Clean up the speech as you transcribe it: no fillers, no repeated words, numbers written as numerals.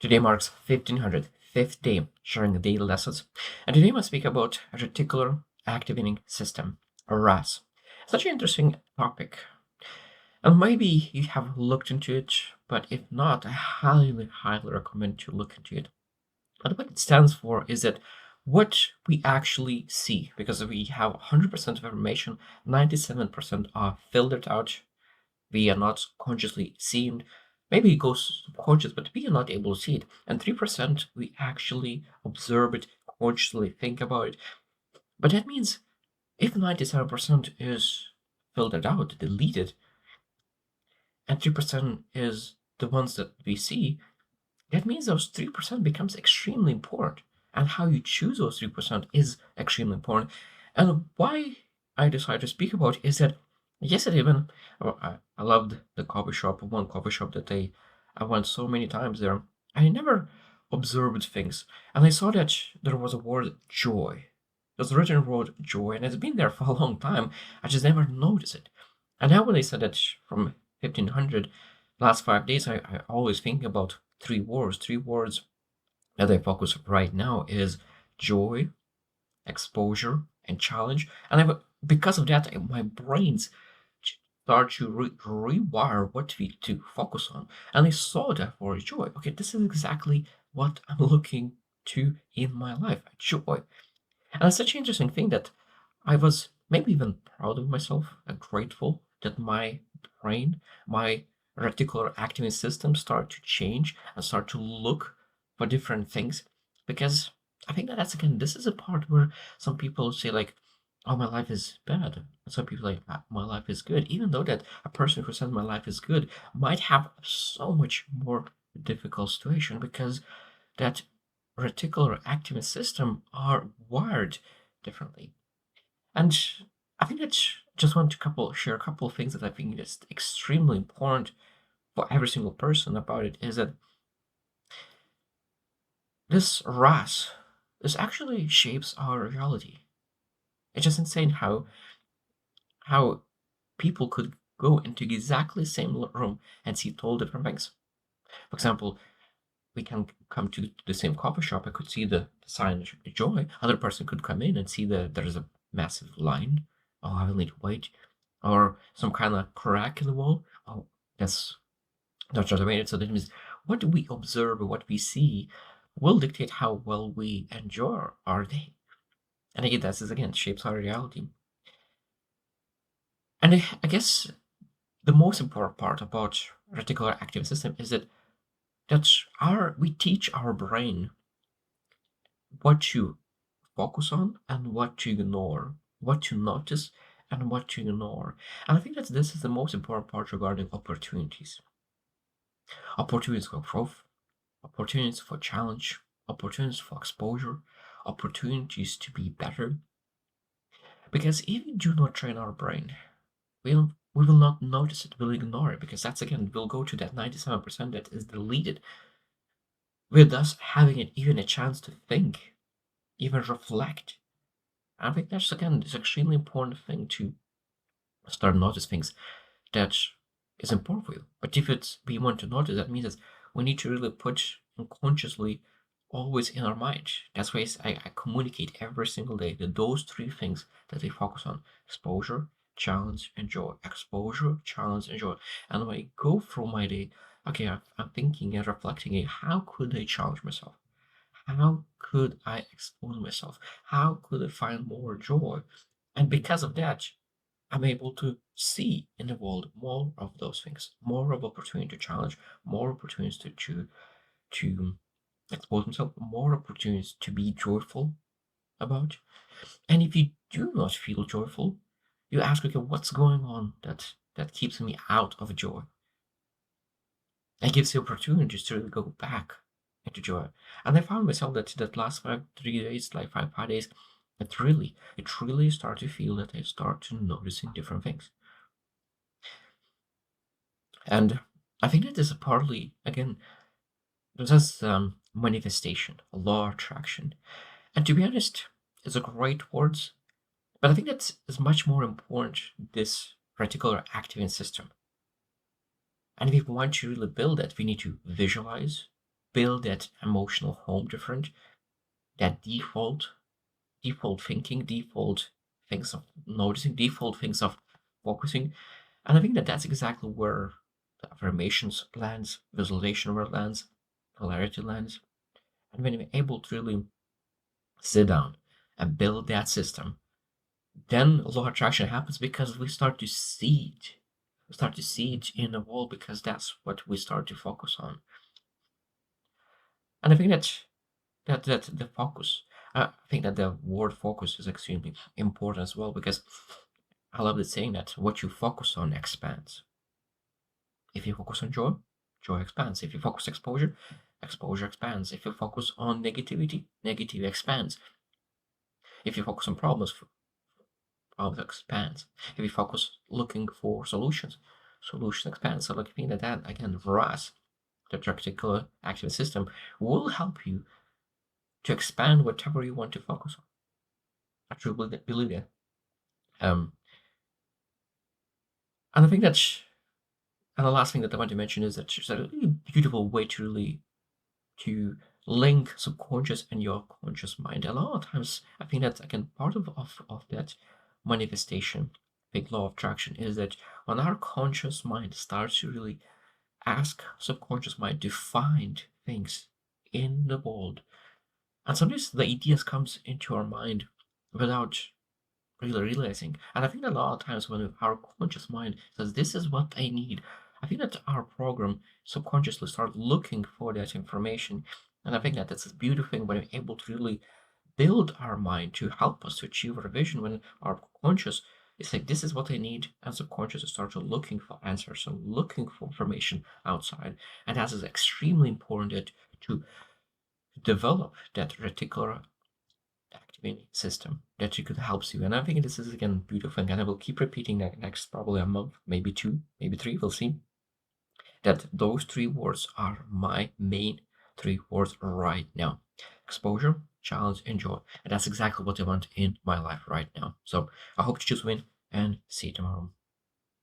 Today marks 1505th day sharing the daily lessons, and today I must speak about a reticular activating system, or RAS. Such an interesting topic, and maybe you have looked into it, but if not, I highly recommend to look into it. And what it stands for is that what we actually see, because we have 100% of information, 97% are filtered out. We are not consciously seeing. Maybe it goes subconscious, but we are not able to see it. And 3% we actually observe it, consciously think about it. But that means if 97% is filtered out, deleted, and 3% is the ones that we see, that means those 3% becomes extremely important. And how you choose those 3% is extremely important. And why I decided to speak about is that yesterday when I loved the coffee shop, one coffee shop that I went so many times there, I never observed things. And I saw that there was a word joy. There's a written word joy, and it's been there for a long time. I just never noticed it. And now when they said that from 1500, last 5 days, I always think about three words. Three words that I focus right now is joy, exposure, and challenge. And because of that, my brains start to rewire what we to focus on. And I saw that for joy. Okay, this is exactly what I'm looking to in my life, joy. And it's such an interesting thing that I was maybe even proud of myself and grateful that my brain, my reticular activating system start to change and start to look for different things. Because I think that that's again, this is a part where some people say like, oh, my life is bad. And some people like, my life is good. Even though that a person who says my life is good might have so much more difficult situation because that reticular activating system are wired differently. And I think that just want to share a couple of things that I think is extremely important for every single person about it is that this RAS, this actually shapes our reality. It's just insane how people could go into exactly the same room and see total different things. For example, we can come to the same coffee shop. I could see the sign joy. Other person could come in and see that there's a massive line. Oh, I will need to wait. Or some kind of crack in the wall. Oh, that's automated. So that means what we observe or what we see will dictate how well we enjoy our day. And again, this is again shapes our reality. And I guess the most important part about reticular active system is that we teach our brain what to focus on and what to ignore, what to notice and what to ignore. And I think that this is the most important part regarding opportunities. Opportunities for growth, opportunities for challenge, opportunities for exposure, opportunities to be better. Because if we do not train our brain, we will not notice it, we'll ignore it, because that's again, we'll go to that 97% that is deleted, with us having it even a chance to think, even reflect. I think that's again this extremely important thing to start notice things that is important for you. But if it's we want to notice, that means that we need to really put unconsciously always in our mind. That's why I communicate every single day that those three things that I focus on: exposure, challenge, and joy. Exposure, challenge, and joy. And when I go through my day, okay, I'm thinking and reflecting, how could I challenge myself? How could I expose myself? How could I find more joy? And because of that, I'm able to see in the world more of those things, more of opportunity to challenge, more opportunities to expose myself, more opportunities to be joyful about. And if you do not feel joyful, you ask, okay, what's going on that keeps me out of joy? And gives you opportunities to really go back into joy. And I found myself that last 3 days, like 5 days, it really started to feel that I start to noticing different things. And I think that is partly, again, just manifestation, a law of attraction. And to be honest, it's a great words, but I think that is much more important, this reticular activating system. And if we want to really build it, we need to visualize, build that emotional home different, that default thinking, default things of noticing, default things of focusing. And I think that that's exactly where the affirmations lands, visualization where it lands, polarity lands. And when you're able to really sit down and build that system, then law of attraction happens because we start to see it. We start to see it in the world because that's what we start to focus on. And I think that the focus, I think that the word focus is extremely important as well because I love the saying that what you focus on expands. If you focus on joy, joy expands. If you focus exposure, exposure expands. If you focus on negativity, negativity expands. If you focus on problems, problems expands. If you focus looking for solutions, solution expands. So like I think that again, RAS, the reticular activating system, will help you to expand whatever you want to focus on. I truly believe that. Um, and I think that's and the last thing that I want to mention is that it's a really beautiful way to really to link subconscious and your conscious mind. A lot of times, I think that again part of that manifestation, big law of attraction, is that when our conscious mind starts to really ask subconscious mind to find things in the world, and sometimes the ideas comes into our mind without really realizing. And I think that a lot of times when our conscious mind says, "This is what I need," I think that our program subconsciously start looking for that information. And I think that that's a beautiful thing when we're able to really build our mind to help us to achieve our vision when our conscious is like, "This is what I need," and subconscious starts looking for answers and looking for information outside. And that is extremely important to develop that reticular activating system that you could helps you. And I think this is again beautiful thing, and I will keep repeating that next probably a month, maybe two, maybe three. We'll see that those three words are my main three words right now: exposure, challenge, and joy. And that's exactly what I want in my life right now. So I hope to choose win and see you tomorrow.